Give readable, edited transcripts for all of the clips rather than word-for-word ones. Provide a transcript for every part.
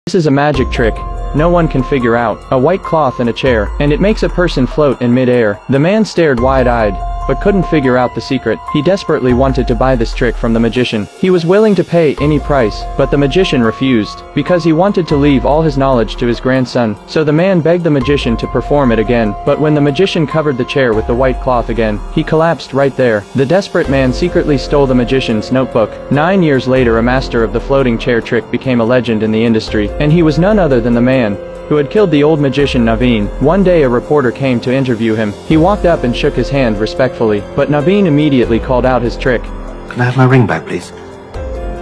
This is a magic trick no one can figure out. A white cloth and a chair, and it makes a person float in mid-air. The man stared wide-eyed, but couldn't figure out the secret. He desperately wanted to buy this trick from the magician. He was willing to pay any price, but the magician refused, because he wanted to leave all his knowledge to his grandson. So the man begged the magician to perform it again, but when the magician covered the chair with the white cloth again, he collapsed right there. The desperate man secretly stole the magician's notebook. 9 years later, a master of the floating chair trick became a legend in the industry, and he was none other than the man who had killed the old magician Naveen. One day a reporter came to interview him. He walked up and shook his hand respectfully, but Naveen immediately called out his trick. Can I have my ring back, please?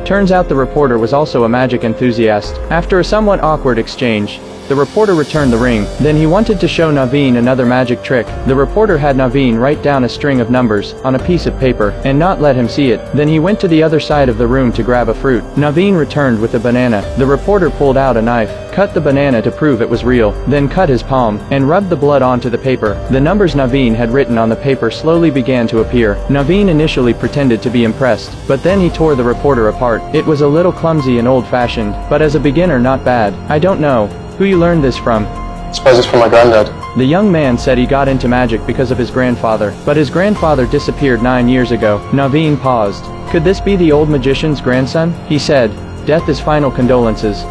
Turns out the reporter was also a magic enthusiast. After a somewhat awkward exchange, the reporter returned the ring. Then he wanted to show Naveen another magic trick. The reporter had Naveen write down a string of numbers on a piece of paper and not let him see it. Then he went to the other side of the room to grab a fruit. Naveen returned with a banana. The reporter pulled out a knife, cut the banana to prove it was real, then cut his palm and rubbed the blood onto the paper. The numbers Naveen had written on the paper slowly began to appear. Naveen initially pretended to be impressed, but then he tore the reporter apart. It was a little clumsy and old-fashioned, but as a beginner not bad. I don't know who you learned this from. I suppose it's from my granddad. The young man said he got into magic because of his grandfather, but his grandfather disappeared 9 years ago. Naveen paused. Could this be the old magician's grandson? He said, "Death is final condolences."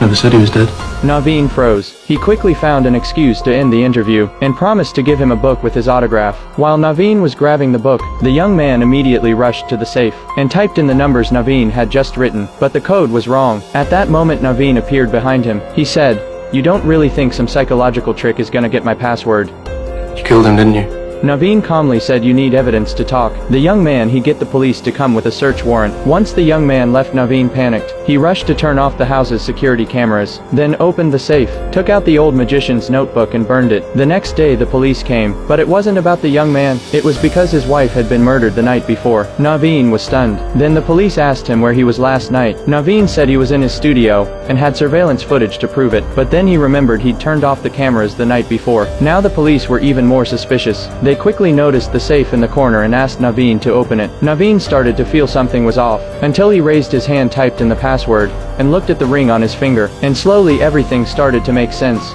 Never said he was dead. Naveen froze. He quickly found an excuse to end the interview, and promised to give him a book with his autograph. While Naveen was grabbing the book, the young man immediately rushed to the safe, and typed in the numbers Naveen had just written, but the code was wrong. At that moment Naveen appeared behind him. He said, "You don't really think some psychological trick is gonna get my password?" You killed him, didn't you? Naveen calmly said, "You need evidence to talk." The young man he get the police to come with a search warrant. Once the young man left, Naveen panicked. He rushed to turn off the house's security cameras, then opened the safe, took out the old magician's notebook and burned it. The next day the police came, but it wasn't about the young man. It was because his wife had been murdered the night before. Naveen was stunned. Then the police asked him where he was last night. Naveen said he was in his studio, and had surveillance footage to prove it, but then he remembered he'd turned off the cameras the night before. Now the police were even more suspicious. They quickly noticed the safe in the corner and asked Naveen to open it. Naveen started to feel something was off, until he raised his hand, typed in the password, and looked at the ring on his finger, and slowly everything started to make sense.